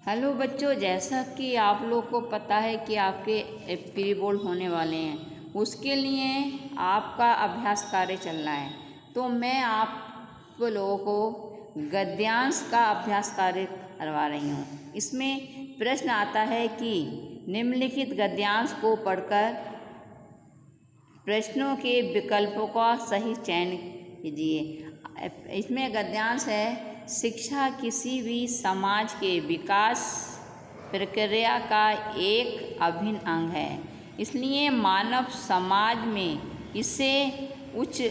Hello बच्चों, जैसा कि आप लोग को पता है कि आपके प्री बोर्ड होने वाले हैं, उसके लिए आपका अभ्यास कार्य चलना है। तो मैं आप लोगों को गद्यांश का अभ्यास कार्य करवा रही हूँ। इसमें प्रश्न आता है कि निम्नलिखित गद्यांश को पढ़कर प्रश्नों के विकल्पों का सही चयन कीजिए। इसमें गद्यांश है, शिक्षा किसी भी समाज के विकास प्रक्रिया का एक अभिन्न अंग है, इसलिए मानव समाज में इसे उच्च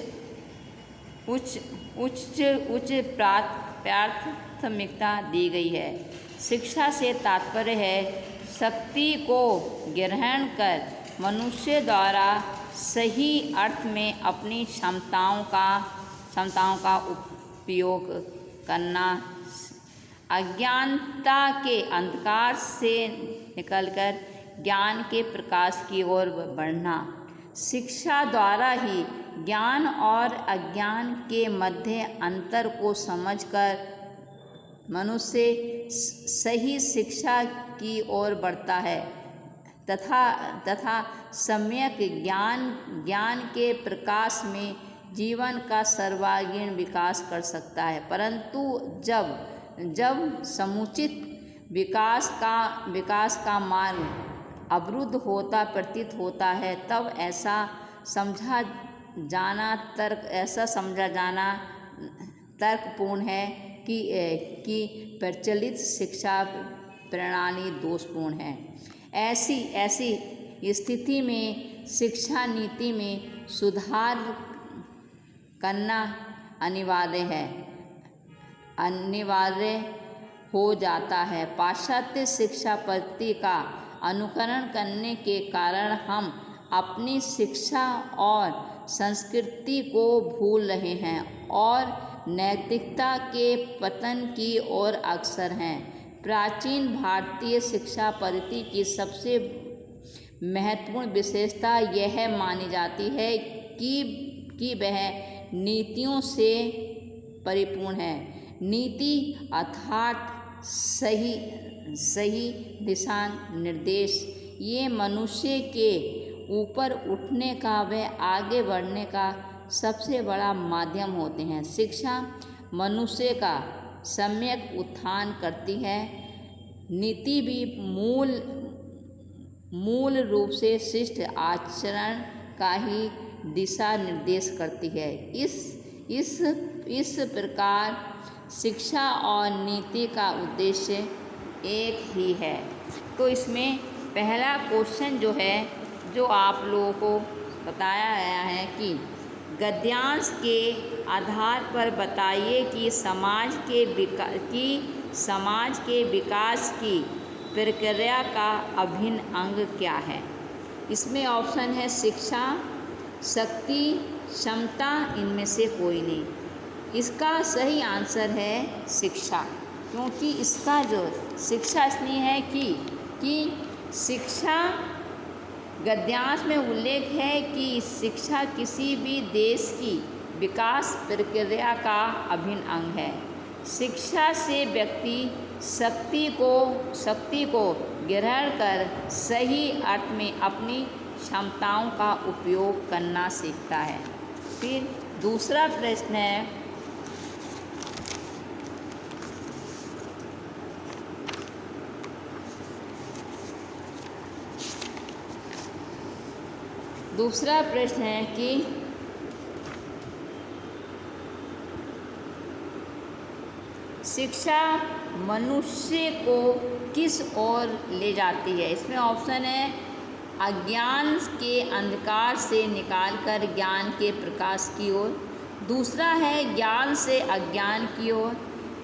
प्राथमिकता दी गई है। शिक्षा से तात्पर्य है शक्ति को ग्रहण कर मनुष्य द्वारा सही अर्थ में अपनी क्षमताओं का उपयोग करना, अज्ञानता के अंधकार से निकलकर ज्ञान के प्रकाश की ओर बढ़ना। शिक्षा द्वारा ही ज्ञान और अज्ञान के मध्य अंतर को समझकर मनुष्य सही शिक्षा की ओर बढ़ता है तथा सम्यक ज्ञान के प्रकाश में जीवन का सर्वांगीण विकास कर सकता है। परंतु जब समुचित विकास का मार्ग अवरुद्ध होता प्रतीत होता है, तब ऐसा समझा जाना तर्कपूर्ण है कि प्रचलित शिक्षा प्रणाली दोषपूर्ण है। ऐसी स्थिति में शिक्षा नीति में सुधार करना अनिवार्य हो जाता है। पाश्चात्य शिक्षा पद्धति का अनुकरण करने के कारण हम अपनी शिक्षा और संस्कृति को भूल रहे हैं और नैतिकता के पतन की ओर अग्रसर हैं। प्राचीन भारतीय शिक्षा पद्धति की सबसे महत्वपूर्ण विशेषता यह मानी जाती है कि वह नीतियों से परिपूर्ण है। नीति अर्थात सही दिशा निर्देश, ये मनुष्य के ऊपर उठने का व आगे बढ़ने का सबसे बड़ा माध्यम होते हैं। शिक्षा मनुष्य का सम्यक उत्थान करती है। नीति भी मूल रूप से शिष्ट आचरण का ही दिशा निर्देश करती है। इस प्रकार शिक्षा और नीति का उद्देश्य एक ही है। तो इसमें पहला क्वेश्चन जो आप लोगों को बताया गया है कि गद्यांश के आधार पर बताइए कि समाज के विकास की प्रक्रिया का अभिन्न अंग क्या है। इसमें ऑप्शन है शिक्षा, शक्ति, क्षमता, इनमें से कोई नहीं। इसका सही आंसर है शिक्षा, क्योंकि इसका जो शिक्षा इसलिए है कि शिक्षा गद्यांश में उल्लेख है कि शिक्षा किसी भी देश की विकास प्रक्रिया का अभिन्न अंग है। शिक्षा से व्यक्ति शक्ति को ग्रहण कर सही अर्थ में अपनी क्षमताओं का उपयोग करना सीखता है। फिर दूसरा प्रश्न है, कि शिक्षा मनुष्य को किस ओर ले जाती है। इसमें ऑप्शन है अज्ञान के अंधकार से निकालकर ज्ञान के प्रकाश की ओर, दूसरा है ज्ञान से अज्ञान की ओर,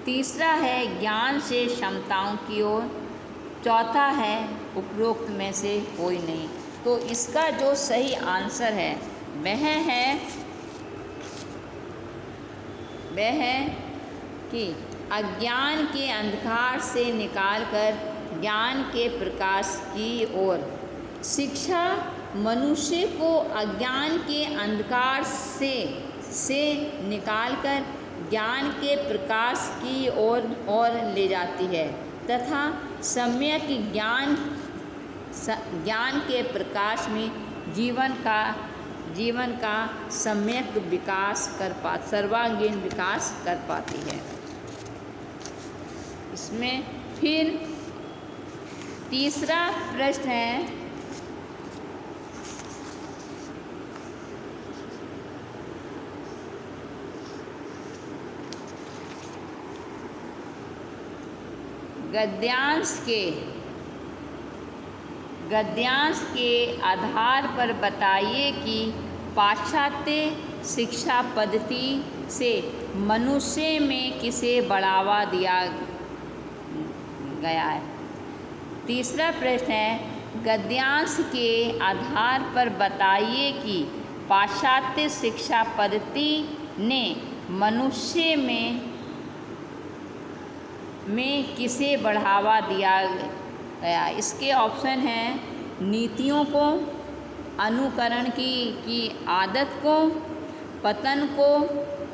तीसरा है ज्ञान से क्षमताओं की ओर, चौथा है उपरोक्त में से कोई नहीं। तो इसका जो सही आंसर है वह है कि अज्ञान के अंधकार से निकालकर ज्ञान के प्रकाश की ओर। शिक्षा मनुष्य को अज्ञान के अंधकार से निकालकर ज्ञान के प्रकाश की ओर ले जाती है। तथा सम्यक ज्ञान के प्रकाश में जीवन का सम्यक विकास सर्वांगीण विकास कर पाती है। इसमें फिर तीसरा प्रश्न है, गद्यांश के आधार पर बताइए कि पाश्चात्य शिक्षा पद्धति से मनुष्य में किसे बढ़ावा दिया गया है। तीसरा प्रश्न है, गद्यांश के आधार पर बताइए कि पाश्चात्य शिक्षा पद्धति ने मनुष्य में किसे बढ़ावा दिया गया। इसके ऑप्शन हैं नीतियों को, अनुकरण की आदत को, पतन को,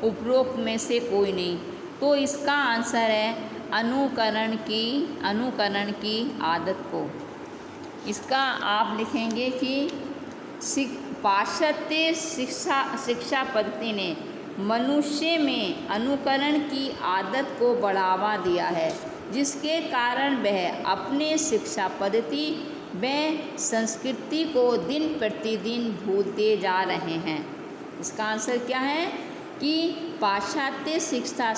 उपरोक्त में से कोई नहीं। तो इसका आंसर है अनुकरण की आदत को। इसका आप लिखेंगे कि पाश्चात्य शिक्षा पद्धति ने मनुष्य में अनुकरण की आदत को बढ़ावा दिया है, जिसके कारण वह अपने शिक्षा पद्धति व संस्कृति को दिन प्रतिदिन भूलते जा रहे हैं। इसका आंसर क्या है कि पाश्चात्य शिक्षा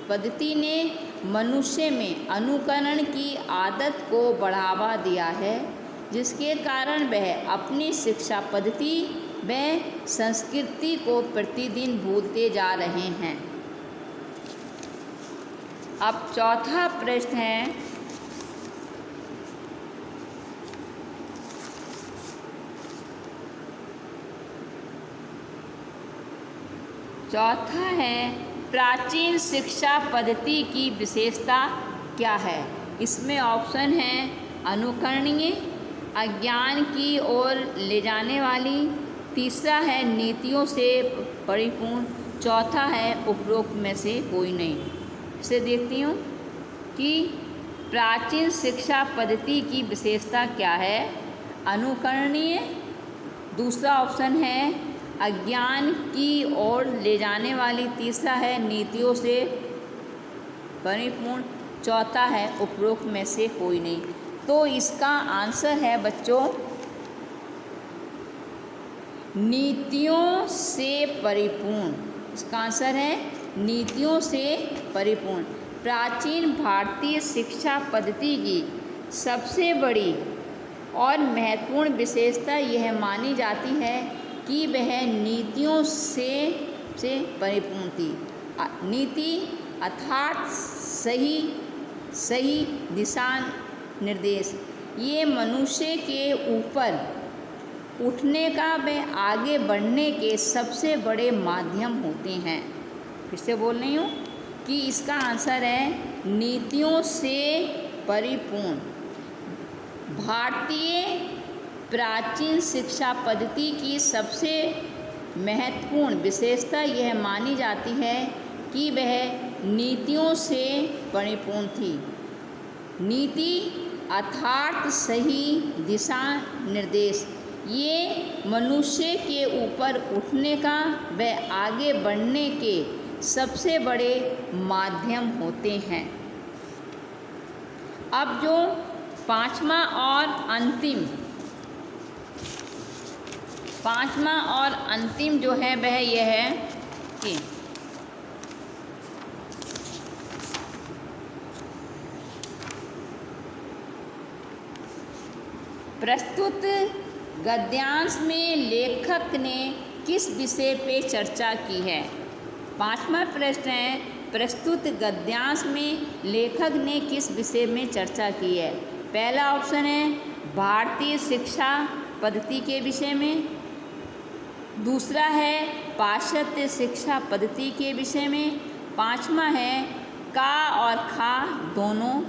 पद्धति ने मनुष्य में अनुकरण की आदत को बढ़ावा दिया है, जिसके कारण वह अपनी शिक्षा पद्धति व संस्कृति को प्रतिदिन भूलते जा रहे हैं। अब चौथा प्रश्न है, प्राचीन शिक्षा पद्धति की विशेषता क्या है। इसमें ऑप्शन है अनुकरणीय, अज्ञान की ओर ले जाने वाली, तीसरा है नीतियों से परिपूर्ण, चौथा है उपरोक्त में से कोई नहीं। इसे देखती हूँ कि प्राचीन शिक्षा पद्धति की विशेषता क्या है। अनुकरणीय, दूसरा ऑप्शन है अज्ञान की ओर ले जाने वाली, तीसरा है नीतियों से परिपूर्ण, चौथा है उपरोक्त में से कोई नहीं। तो इसका आंसर है बच्चों नीतियों से परिपूर्ण। इसका आंसर है नीतियों से परिपूर्ण। प्राचीन भारतीय शिक्षा पद्धति की सबसे बड़ी और महत्वपूर्ण विशेषता यह मानी जाती है कि वह नीतियों से परिपूर्ण थी। नीति अर्थात सही दिशा निर्देश, ये मनुष्य के ऊपर उठने का व आगे बढ़ने के सबसे बड़े माध्यम होते हैं। फिर से बोल रही हूँ कि इसका आंसर है नीतियों से परिपूर्ण। भारतीय प्राचीन शिक्षा पद्धति की सबसे महत्वपूर्ण विशेषता यह मानी जाती है कि वह नीतियों से परिपूर्ण थी। नीति अर्थात सही दिशा निर्देश, ये मनुष्य के ऊपर उठने का व आगे बढ़ने के सबसे बड़े माध्यम होते हैं। अब जो पांचवा और अंतिम जो है वह यह है कि प्रस्तुत गद्यांश में लेखक ने किस विषय पे चर्चा की है। पांचवा प्रश्न है, प्रस्तुत गद्यांश में लेखक ने किस विषय में चर्चा की है। पहला ऑप्शन है भारतीय शिक्षा पद्धति के विषय में, दूसरा है पाश्चात्य शिक्षा पद्धति के विषय में, पांचवा है का और खा दोनों,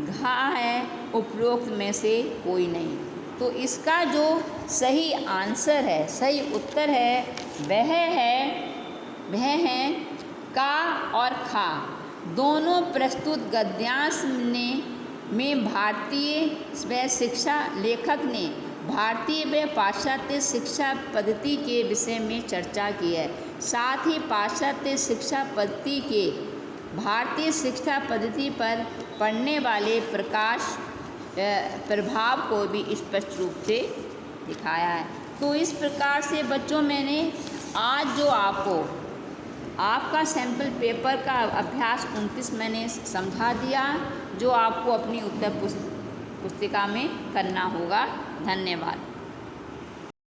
घा है उपरोक्त में से कोई नहीं। तो इसका जो सही आंसर है, सही उत्तर है वह है का और खा। दोनों प्रस्तुत गद्यांश में भारतीय व शिक्षा लेखक ने भारतीय व पाश्चात्य शिक्षा पद्धति के विषय में चर्चा की है। साथ ही पाश्चात्य शिक्षा पद्धति के भारतीय शिक्षा पद्धति पर पड़ने वाले प्रभाव को भी स्पष्ट रूप से दिखाया है। तो इस प्रकार से बच्चों मैंने आज जो आपका सैम्पल पेपर का अभ्यास 29 मैंने समझा दिया, जो आपको अपनी उत्तर पुस्तिका में करना होगा। धन्यवाद।